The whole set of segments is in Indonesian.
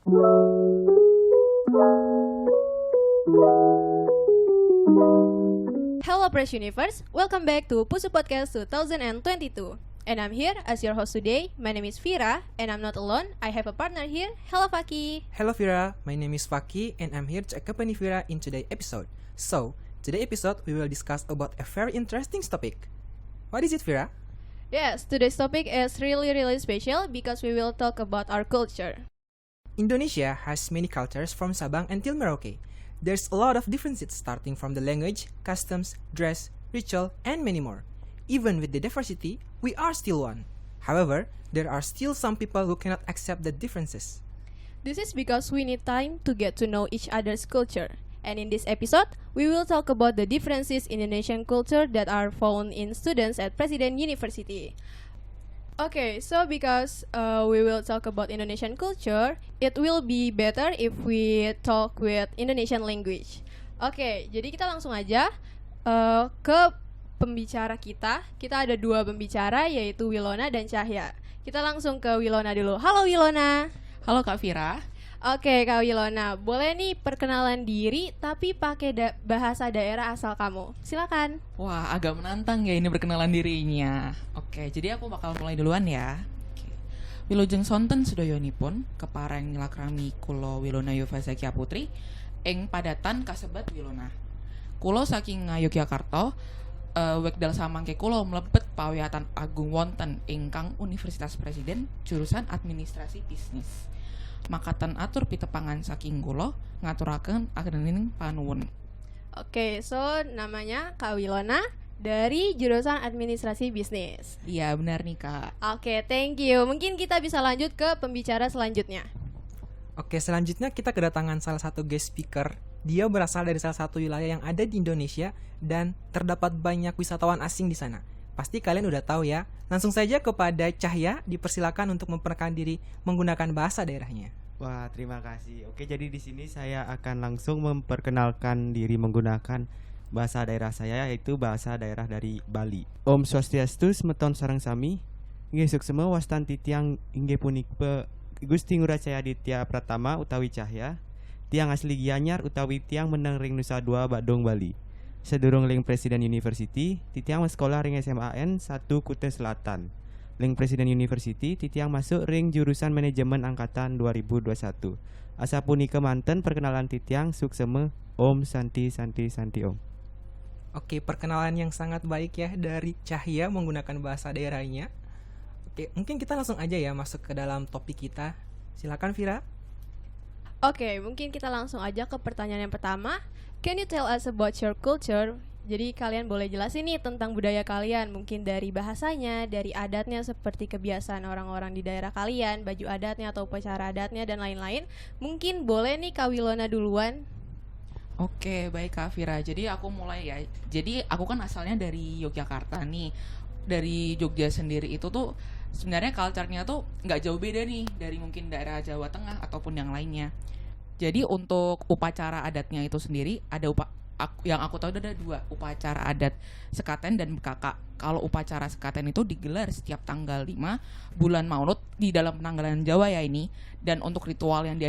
Hello Press Universe, welcome back to Pusu Podcast 2022. And I'm here as your host today. My name is Vira and I'm not alone. I have a partner here. Hello Faki. Hello Vira, my name is Faki and I'm here to accompany Vira in today's episode. So, today's episode we will discuss about a very interesting topic. What is it, Vira? Yes, today's topic is really special because we will talk about our culture. Indonesia has many cultures from Sabang until Merauke. There's a lot of differences starting from the language, customs, dress, ritual, and many more. Even with the diversity, we are still one. However, there are still some people who cannot accept the differences. This is because we need time to get to know each other's culture. And in this episode, we will talk about the differences in Indonesian culture that are found in students at Presiden University. Okay, so because we will talk about Indonesian culture, it will be better if we talk with Indonesian language. Oke, jadi kita langsung aja ke pembicara kita. Kita ada dua pembicara, yaitu Wilona dan Cahya. Kita langsung ke Wilona dulu. Halo Wilona. Halo Kak Vira. Oke Kak Wilona, boleh nih perkenalan diri tapi pakai bahasa daerah asal kamu. Silakan. Wah, agak menantang ya ini perkenalan dirinya. Oke, jadi aku bakal mulai duluan ya. Oke. Wilujeng sonten sedayonipun kepareng nilakrami kula Wilona Yovazaki Putri ing padatan kasebat Wilona. Kula saking Yogyakarta wekdal samangke kula mlebet pawiyatan agung wonten ingkang Universitas Presiden jurusan Administrasi Bisnis. Makatan atur pitepangan saking kula ngaturaken ageng panuwun. Oke, so namanya Kak Wilona dari jurusan Administrasi Bisnis. Iya, benar nih Kak. Oke, thank you. Mungkin kita bisa lanjut ke pembicara selanjutnya. Oke, selanjutnya kita kedatangan salah satu guest speaker. Dia berasal dari salah satu wilayah yang ada di Indonesia dan terdapat banyak wisatawan asing di sana. Pasti kalian udah tahu ya. Langsung saja kepada Cahya, dipersilakan untuk memperkenalkan diri menggunakan bahasa daerahnya. Wah, terima kasih. Oke, jadi di sini saya akan langsung memperkenalkan diri menggunakan bahasa daerah saya, yaitu bahasa daerah dari Bali. Om Swastiastu, semeton sareng sami. Inggih suksema wastanti tiang inggih punika Gusti Ngurah Ditya Pratama utawi Cahya. Tiang asli Gianyar utawi tiang meneng ring Nusa Dua Badung Bali. Sedurung ling Presiden University, titiang sekolah ring SMAN 1 Kutai Selatan. Ling Presiden University, titiang masuk ring jurusan Manajemen Angkatan 2021. Asa punika manten perkenalan titiang sukseme Om Santi Om. Oke, perkenalan yang sangat baik ya dari Cahya menggunakan bahasa daerahnya. Oke, mungkin kita langsung aja ya masuk ke dalam topik kita. Silakan Vira. Oke, mungkin kita langsung aja ke pertanyaan yang pertama. Can you tell us about your culture? Jadi kalian boleh jelasin nih tentang budaya kalian, mungkin dari bahasanya, dari adatnya seperti kebiasaan orang-orang di daerah kalian, baju adatnya atau upacara adatnya dan lain-lain. Mungkin boleh nih Kak Wilona duluan. Oke, baik Kak Vira. Jadi aku mulai ya. Jadi aku kan asalnya dari Yogyakarta nih. Dari Jogja sendiri itu tuh sebenarnya culture-nya tuh nggak jauh beda nih dari mungkin daerah Jawa Tengah ataupun yang lainnya. Jadi untuk upacara adatnya itu sendiri ada yang aku tahu ada dua, upacara adat Sekaten dan Bekaka. Kalau upacara Sekaten itu digelar setiap tanggal 5 bulan Maulud di dalam penanggalan Jawa ya ini. Dan untuk ritual yang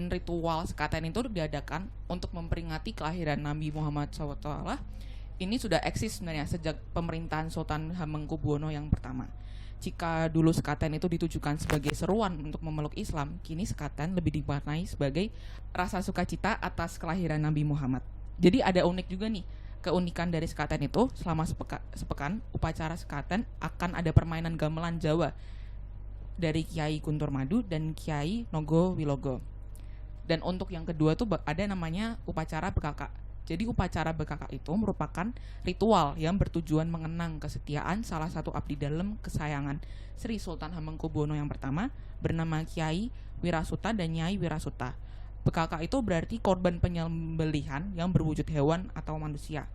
ritual Sekaten itu diadakan untuk memperingati kelahiran Nabi Muhammad SAW. Ini sudah eksis sebenarnya sejak pemerintahan Sultan Hamengkubuwono yang pertama. Jika dulu Sekaten itu ditujukan sebagai seruan untuk memeluk Islam, kini Sekaten lebih dimaknai sebagai rasa sukacita atas kelahiran Nabi Muhammad. Jadi ada unik juga nih, keunikan dari Sekaten itu selama sepekan upacara Sekaten akan ada permainan gamelan Jawa dari Kiai Guntur Madu dan Kiai Nogo Wilogo. Dan untuk yang kedua tuh ada namanya upacara Bekaka. Jadi upacara Bekaka itu merupakan ritual yang bertujuan mengenang kesetiaan salah satu abdi dalam kesayangan Sri Sultan Hamengkubuwono yang pertama bernama Kiai Wirasuta dan Nyai Wirasuta. Bekaka itu berarti korban penyembelihan yang berwujud hewan atau manusia.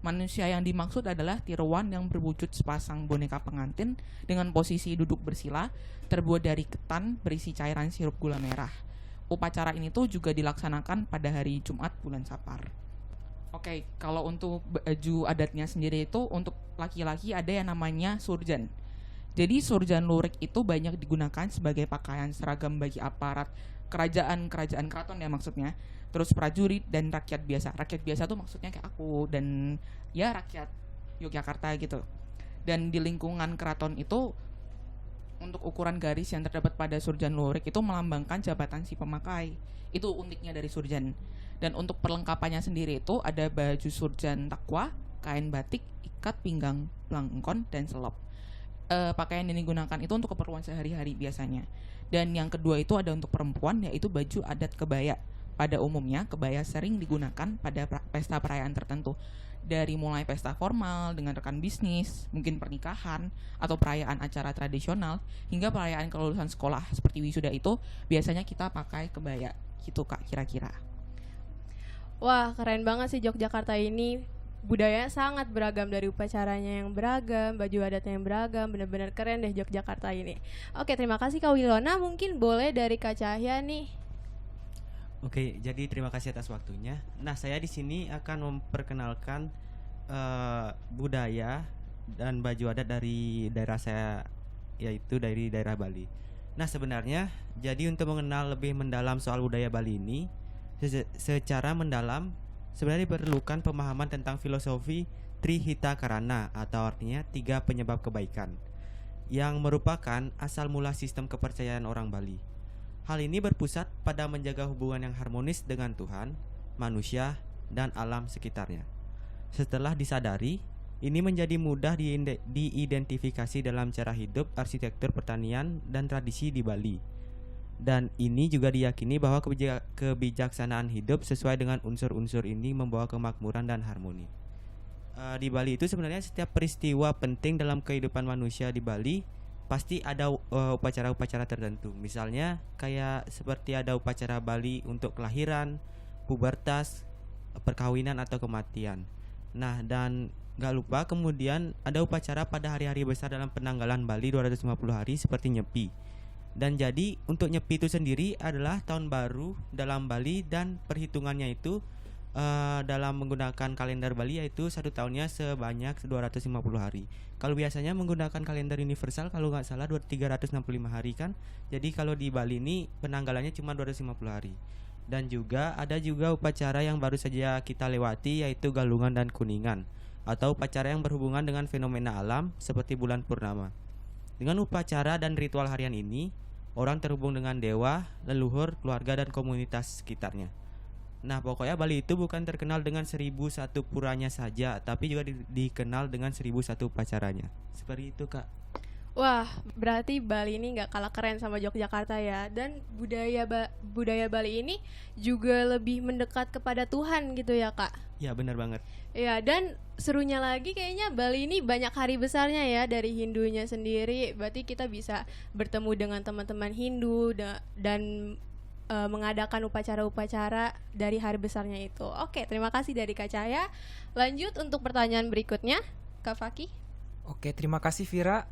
Manusia yang dimaksud adalah tiruan yang berwujud sepasang boneka pengantin dengan posisi duduk bersila terbuat dari ketan berisi cairan sirup gula merah. Upacara ini tuh juga dilaksanakan pada hari Jumat bulan Sapar. Oke, kalau untuk baju adatnya sendiri itu untuk laki-laki ada yang namanya surjan. Jadi surjan lurik itu banyak digunakan sebagai pakaian seragam bagi aparat kerajaan keraton ya maksudnya. Terus prajurit dan rakyat biasa. Rakyat biasa tuh maksudnya kayak aku dan ya rakyat Yogyakarta gitu. Dan di lingkungan keraton itu untuk ukuran garis yang terdapat pada surjan lurik itu melambangkan jabatan si pemakai. Itu uniknya dari surjan. Dan untuk perlengkapannya sendiri itu ada baju surjan takwa, kain batik, ikat pinggang, belangkon, dan selop. Pakaian yang digunakan itu untuk keperluan sehari-hari biasanya. Dan yang kedua itu ada untuk perempuan, yaitu baju adat kebaya. Pada umumnya kebaya sering digunakan pada pesta perayaan tertentu, dari mulai pesta formal dengan rekan bisnis, mungkin pernikahan atau perayaan acara tradisional, hingga perayaan kelulusan sekolah seperti wisuda itu biasanya kita pakai kebaya gitu Kak kira-kira. Wah, keren banget sih Yogyakarta ini. Budaya sangat beragam, dari upacaranya yang beragam, baju adatnya yang beragam. Benar-benar keren deh Yogyakarta ini. Oke, terima kasih Kak Wilona. Mungkin boleh dari Kak Cahya nih. Oke, jadi terima kasih atas waktunya. Nah, saya di sini akan memperkenalkan budaya dan baju adat dari daerah saya, yaitu dari daerah Bali. Nah, sebenarnya jadi untuk mengenal lebih mendalam soal budaya Bali ini, secara mendalam sebenarnya diperlukan pemahaman tentang filosofi Trihita Karana, atau artinya 3 penyebab kebaikan, yang merupakan asal mula sistem kepercayaan orang Bali. Hal ini berpusat pada menjaga hubungan yang harmonis dengan Tuhan, manusia, dan alam sekitarnya. Setelah disadari, ini menjadi mudah diidentifikasi dalam cara hidup, arsitektur pertanian, dan tradisi di Bali. Dan ini juga diyakini bahwa kebijaksanaan hidup sesuai dengan unsur-unsur ini membawa kemakmuran dan harmoni. Di Bali itu sebenarnya setiap peristiwa penting dalam kehidupan manusia di Bali pasti ada upacara-upacara tertentu. Misalnya kayak seperti ada upacara Bali untuk kelahiran, pubertas, perkawinan atau kematian. Nah, dan gak lupa kemudian ada upacara pada hari-hari besar dalam penanggalan Bali 250 hari seperti Nyepi. Dan jadi untuk Nyepi itu sendiri adalah tahun baru dalam Bali, dan perhitungannya itu dalam menggunakan kalender Bali yaitu satu tahunnya sebanyak 250 hari. Kalau biasanya menggunakan kalender universal kalau nggak salah 365 hari kan. Jadi kalau di Bali ini penanggalannya cuma 250 hari. Dan juga ada juga upacara yang baru saja kita lewati, yaitu Galungan dan Kuningan, atau upacara yang berhubungan dengan fenomena alam seperti bulan purnama. Dengan upacara dan ritual harian ini, orang terhubung dengan dewa, leluhur, keluarga, dan komunitas sekitarnya. Nah, pokoknya Bali itu bukan terkenal dengan 1001 puranya saja, tapi juga dikenal dengan 1001 upacaranya. Seperti itu, Kak. Wah, berarti Bali ini nggak kalah keren sama Yogyakarta ya. Dan budaya Bali ini juga lebih mendekat kepada Tuhan gitu ya Kak. Ya, benar banget. Ya, dan serunya lagi kayaknya Bali ini banyak hari besarnya ya, dari Hindunya sendiri. Berarti kita bisa bertemu dengan teman-teman Hindu dan mengadakan upacara-upacara dari hari besarnya itu. Oke, terima kasih dari Kak Cahya. Lanjut untuk pertanyaan berikutnya, Kak Faki. Oke, terima kasih Vira.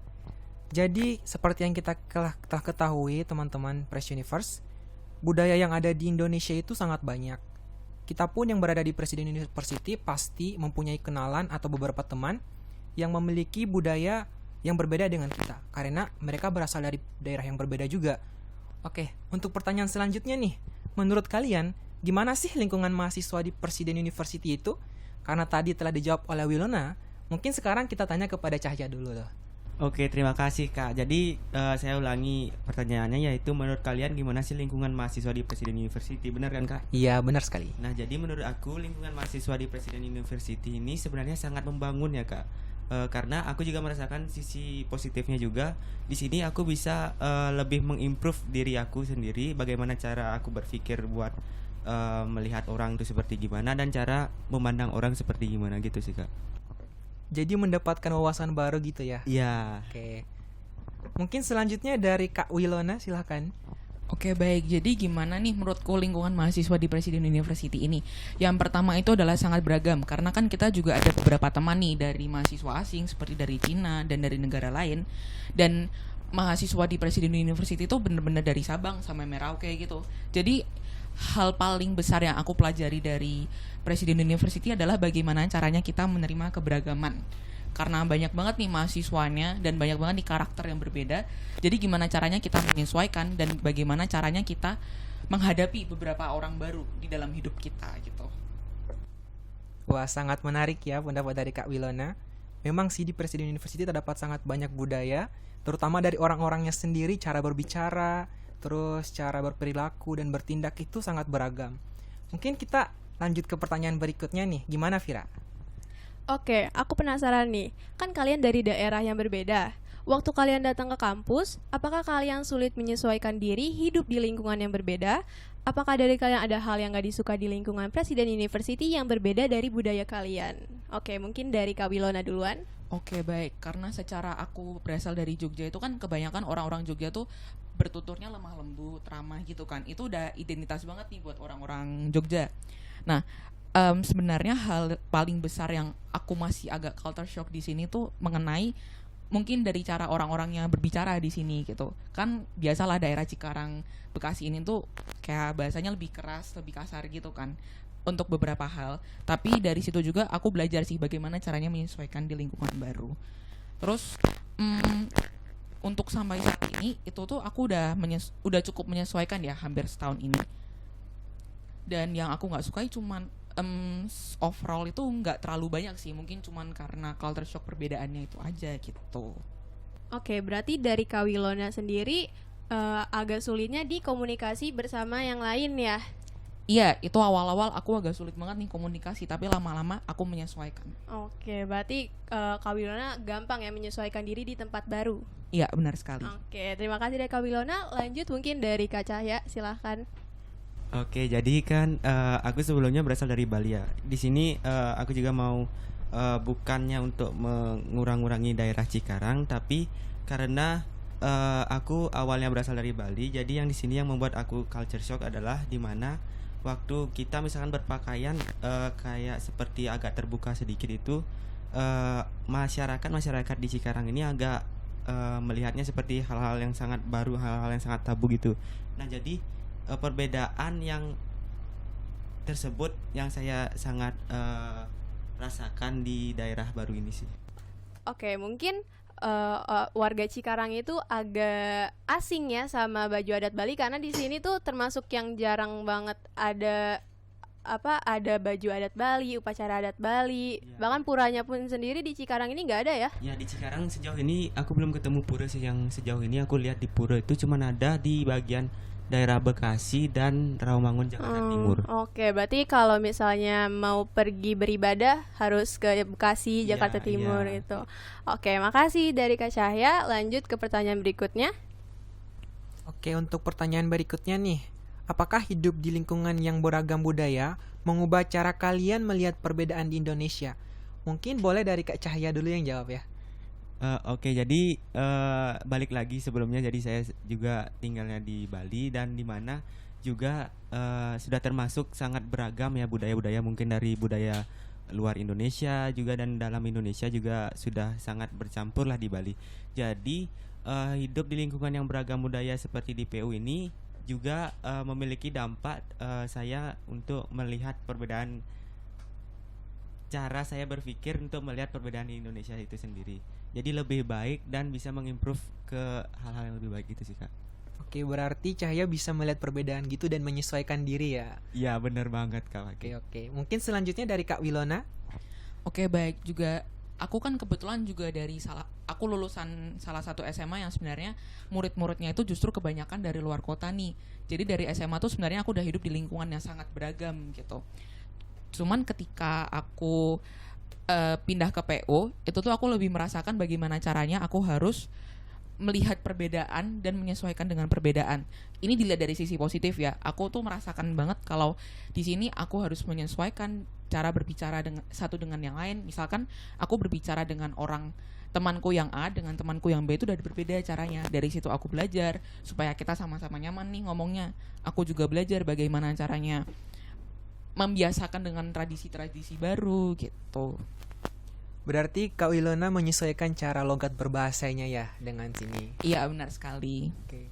Jadi seperti yang kita telah ketahui teman-teman Press Universe, budaya yang ada di Indonesia itu sangat banyak. Kita pun yang berada di Presiden University pasti mempunyai kenalan atau beberapa teman yang memiliki budaya yang berbeda dengan kita, karena mereka berasal dari daerah yang berbeda juga. Oke, untuk pertanyaan selanjutnya nih, menurut kalian gimana sih lingkungan mahasiswa di Presiden University itu? Karena tadi telah dijawab oleh Wilona, mungkin sekarang kita tanya kepada Cahya dulu loh. Oke, terima kasih Kak. Jadi saya ulangi pertanyaannya, yaitu menurut kalian gimana sih lingkungan mahasiswa di Presiden University? Benar kan Kak? Iya, benar sekali. Nah, jadi menurut aku lingkungan mahasiswa di Presiden University ini sebenarnya sangat membangun ya Kak. Karena aku juga merasakan sisi positifnya juga. Di sini aku bisa lebih mengimprove diri aku sendiri, bagaimana cara aku berpikir buat melihat orang itu seperti gimana, dan cara memandang orang seperti gimana gitu sih Kak. Jadi mendapatkan wawasan baru gitu ya? Iya. Oke. Mungkin selanjutnya dari Kak Wilona, silahkan. Oke, baik. Jadi gimana nih menurutku lingkungan mahasiswa di Presiden University ini? Yang pertama itu adalah sangat beragam, karena kan kita juga ada beberapa teman nih dari mahasiswa asing seperti dari Cina dan dari negara lain. Dan mahasiswa di Presiden University itu benar-benar dari Sabang sampai Merauke gitu. Jadi hal paling besar yang aku pelajari dari Presiden University adalah bagaimana caranya kita menerima keberagaman. karena banyak banget nih mahasiswanya dan banyak banget nih karakter yang berbeda. Jadi gimana caranya kita menyesuaikan dan bagaimana caranya kita menghadapi beberapa orang baru di dalam hidup kita gitu. Wah, sangat menarik ya pendapat dari Kak Wilona. Memang sih di Presiden University terdapat sangat banyak budaya, terutama dari orang-orangnya sendiri, cara berbicara, terus cara berperilaku dan bertindak itu sangat beragam. Mungkin kita lanjut ke pertanyaan berikutnya nih, gimana Vira? Oke, aku penasaran nih. Kan kalian dari daerah yang berbeda. Waktu kalian datang ke kampus, apakah kalian sulit menyesuaikan diri hidup di lingkungan yang berbeda? Apakah dari kalian ada hal yang gak disuka di lingkungan Presiden University yang berbeda dari budaya kalian? Oke, mungkin dari Kak Wilona duluan. Oke, baik. Karena secara aku berasal dari Jogja itu kan kebanyakan orang-orang Jogja tuh bertuturnya lemah lembut, ramah gitu kan. Itu udah identitas banget nih buat orang-orang Jogja. Nah, sebenarnya hal paling besar yang aku masih agak culture shock di sini tuh mengenai mungkin dari cara orang-orangnya berbicara di sini gitu. Kan biasalah daerah Cikarang, Bekasi ini tuh kayak bahasanya lebih keras, lebih kasar gitu kan untuk beberapa hal. Tapi dari situ juga aku belajar sih bagaimana caranya menyesuaikan di lingkungan baru. Terus untuk sampai saat ini itu tuh aku udah cukup menyesuaikan ya hampir setahun ini. Dan yang aku nggak sukai cuman overall itu nggak terlalu banyak sih, mungkin cuman karena culture shock perbedaannya itu aja gitu. Oke, berarti dari Kak Wilona sendiri agak sulitnya di komunikasi bersama yang lain ya? Iya, itu awal-awal aku agak sulit banget nih komunikasi, tapi lama-lama aku menyesuaikan. Oke, berarti Kak Wilona gampang ya menyesuaikan diri di tempat baru? Iya, benar sekali. Oke, terima kasih dari Kak Wilona. Lanjut mungkin dari Kak Cahya, silahkan. Oke, jadi kan aku sebelumnya berasal dari Bali ya. Di sini aku juga mau bukannya untuk mengurang-urangi daerah Cikarang, tapi karena aku awalnya berasal dari Bali, jadi yang di sini yang membuat aku culture shock adalah di mana waktu kita misalkan berpakaian kayak seperti agak terbuka sedikit itu, masyarakat di Cikarang ini agak melihatnya seperti hal-hal yang sangat baru, hal-hal yang sangat tabu gitu. Nah, jadi perbedaan yang tersebut yang saya sangat rasakan di daerah baru ini sih. Oke, mungkin warga Cikarang itu agak asing ya sama baju adat Bali, karena di sini tuh termasuk yang jarang banget ada baju adat Bali, upacara adat Bali. Ya. Bahkan puranya pun sendiri di Cikarang ini nggak ada ya? Ya, di Cikarang sejauh ini aku belum ketemu pura sih. Yang sejauh ini aku lihat di pura itu cuma ada di bagian daerah Bekasi dan Rawamangun, Jakarta Timur. Oke, berarti kalau misalnya mau pergi beribadah harus ke Bekasi, Jakarta Timur iya. itu. Oke, makasih dari Kak Cahya. Lanjut ke pertanyaan berikutnya. Oke, untuk pertanyaan berikutnya nih. Apakah hidup di lingkungan yang beragam budaya mengubah cara kalian melihat perbedaan di Indonesia? Mungkin boleh dari Kak Cahya dulu yang jawab ya. Oke, jadi balik lagi sebelumnya, jadi saya juga tinggalnya di Bali dan di mana juga sudah termasuk sangat beragam ya budaya-budaya, mungkin dari budaya luar Indonesia juga dan dalam Indonesia juga sudah sangat bercampur lah di Bali. Jadi hidup di lingkungan yang beragam budaya seperti di PU ini juga memiliki dampak saya untuk melihat perbedaan cara saya berpikir untuk melihat perbedaan di Indonesia itu sendiri. Jadi lebih baik dan bisa mengimprove ke hal-hal yang lebih baik gitu sih, Kak. Oke, berarti Cahya bisa melihat perbedaan gitu dan menyesuaikan diri ya. Iya, benar banget, Kak. Oke. Mungkin selanjutnya dari Kak Wilona. Oke, baik. Juga aku kan kebetulan juga aku lulusan salah satu SMA yang sebenarnya murid-muridnya itu justru kebanyakan dari luar kota nih. Jadi dari SMA tuh sebenarnya aku udah hidup di lingkungan yang sangat beragam gitu. Cuman ketika aku pindah ke PO, itu tuh aku lebih merasakan bagaimana caranya aku harus melihat perbedaan dan menyesuaikan dengan perbedaan. Ini dilihat dari sisi positif ya. Aku tuh merasakan banget kalau di sini aku harus menyesuaikan cara berbicara satu dengan yang lain. Misalkan aku berbicara dengan temanku yang A dengan temanku yang B itu udah berbeda caranya. Dari situ aku belajar supaya kita sama-sama nyaman nih ngomongnya. Aku juga belajar bagaimana caranya membiasakan dengan tradisi-tradisi baru gitu. Berarti Kak Wilona menyesuaikan cara logat berbahasanya ya dengan sini. Iya, benar sekali. Oke.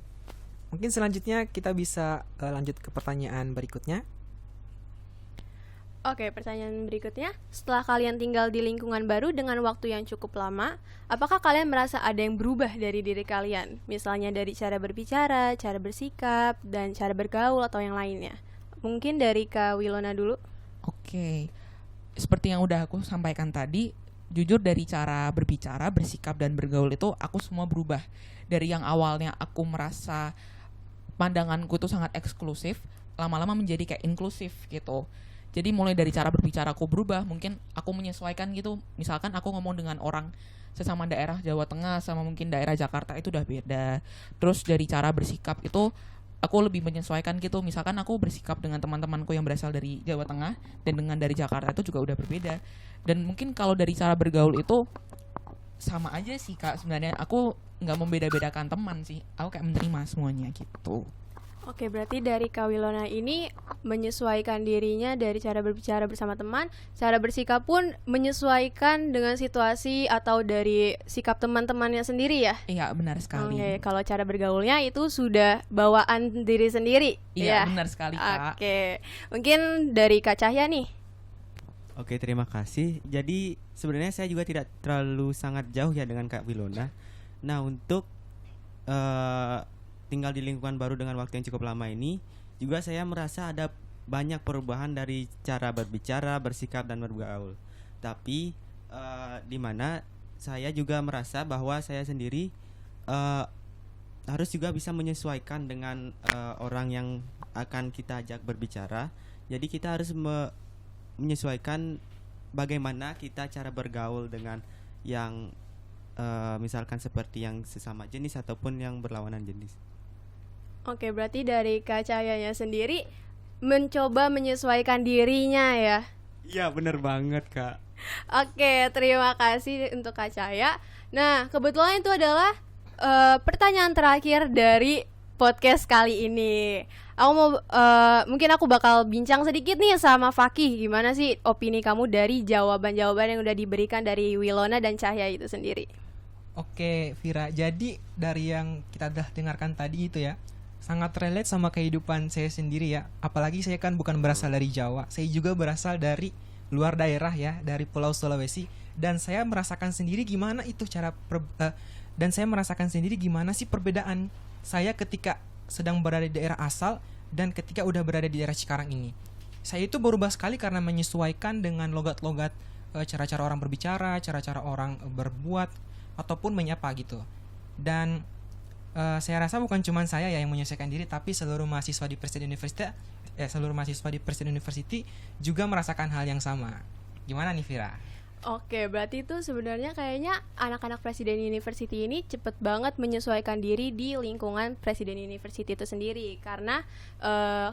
Mungkin selanjutnya kita bisa lanjut ke pertanyaan berikutnya. Oke, pertanyaan berikutnya. Setelah kalian tinggal di lingkungan baru dengan waktu yang cukup lama, apakah kalian merasa ada yang berubah dari diri kalian? Misalnya dari cara berbicara, cara bersikap, dan cara bergaul atau yang lainnya. Mungkin dari Kak Wilona dulu. Oke, seperti yang udah aku sampaikan tadi, jujur dari cara berbicara, bersikap, dan bergaul itu aku semua berubah. Dari yang awalnya aku merasa pandanganku tuh sangat eksklusif, lama-lama menjadi kayak inklusif gitu. Jadi mulai dari cara berbicara aku berubah, mungkin aku menyesuaikan gitu. Misalkan aku ngomong dengan orang sesama daerah Jawa Tengah sama mungkin daerah Jakarta itu udah beda. Terus dari cara bersikap itu aku lebih menyesuaikan gitu. Misalkan aku bersikap dengan teman-temanku yang berasal dari Jawa Tengah dan dengan dari Jakarta itu juga udah berbeda. Dan mungkin kalau dari cara bergaul itu sama aja sih Kak, sebenarnya aku nggak membeda-bedakan teman sih. Aku kayak menerima semuanya gitu. Oke, berarti dari Kak Wilona ini menyesuaikan dirinya dari cara berbicara bersama teman, cara bersikap pun menyesuaikan dengan situasi atau dari sikap teman-temannya sendiri ya? Iya, benar sekali. Oke, kalau cara bergaulnya itu sudah bawaan diri sendiri. Iya, ya? benar sekali Kak. Oke, mungkin dari Kak Cahya nih. Oke, terima kasih. Jadi sebenarnya saya juga tidak terlalu sangat jauh ya dengan Kak Wilona. Nah, untuk tinggal di lingkungan baru dengan waktu yang cukup lama ini, juga saya merasa ada banyak perubahan dari cara berbicara, bersikap, dan bergaul. Tapi di mana saya juga merasa bahwa saya sendiri harus juga bisa menyesuaikan dengan orang yang akan kita ajak berbicara. Jadi kita harus menyesuaikan bagaimana kita cara bergaul dengan yang misalkan seperti yang sesama jenis ataupun yang berlawanan jenis. Oke, berarti dari Kak Cahyanya sendiri mencoba menyesuaikan dirinya ya. Iya, bener banget Kak. Oke, terima kasih untuk Kak Cahya. Nah, kebetulan itu adalah pertanyaan terakhir dari podcast kali ini. Aku mau mungkin aku bakal bincang sedikit nih sama Fakih. Gimana sih opini kamu dari jawaban-jawaban yang udah diberikan dari Wilona dan Cahya itu sendiri? Oke, Vira. Jadi dari yang kita udah dengarkan tadi itu ya, sangat relate sama kehidupan saya sendiri ya. Apalagi saya kan bukan berasal dari Jawa. Saya juga berasal dari luar daerah ya, dari Pulau Sulawesi. Dan saya merasakan sendiri gimana itu dan saya merasakan sendiri gimana sih perbedaan saya ketika sedang berada di daerah asal dan ketika udah berada di daerah Cikarang ini. Saya itu berubah sekali karena menyesuaikan dengan logat-logat, cara-cara orang berbicara, cara-cara orang berbuat ataupun menyapa gitu. Dan saya rasa bukan cuma saya ya yang menyesuaikan diri, tapi seluruh mahasiswa di Presiden University juga merasakan hal yang sama. Gimana nih Vira? Oke, berarti itu sebenarnya kayaknya anak-anak Presiden University ini cepet banget menyesuaikan diri di lingkungan Presiden University itu sendiri. Karena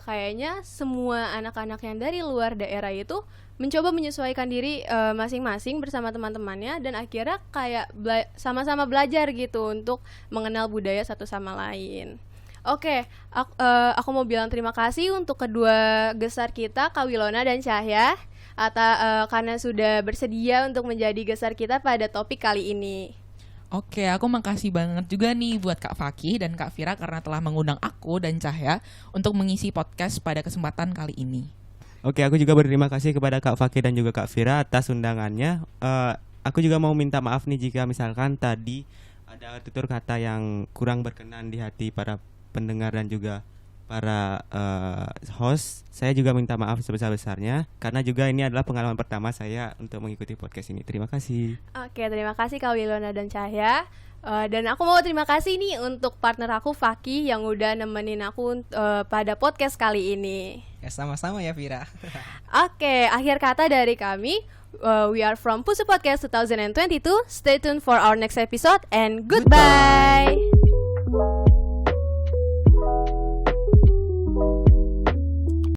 kayaknya semua anak-anak yang dari luar daerah itu mencoba menyesuaikan diri masing-masing bersama teman-temannya. Dan akhirnya kayak sama-sama belajar gitu untuk mengenal budaya satu sama lain. Oke, aku mau bilang terima kasih untuk kedua gestar kita, Kak Wilona dan Cahya, karena sudah bersedia untuk menjadi gestar kita pada topik kali ini. Oke, aku makasih banget juga nih buat Kak Fakih dan Kak Vira karena telah mengundang aku dan Cahya untuk mengisi podcast pada kesempatan kali ini. Oke, aku juga berterima kasih kepada Kak Fakih dan juga Kak Vira atas undangannya. Aku juga mau minta maaf nih jika misalkan tadi ada tutur kata yang kurang berkenan di hati para pendengar dan juga para host. Saya juga minta maaf sebesar-besarnya karena juga ini adalah pengalaman pertama saya untuk mengikuti podcast ini. Terima kasih. Oke, terima kasih Kak Wilona dan Cahya. Dan aku mau terima kasih nih untuk partner aku Fakih yang udah nemenin aku pada podcast kali ini. Ya sama-sama ya Vira. Oke, akhir kata dari kami. We are from Pusu Podcast 2022. Stay tuned for our next episode and goodbye.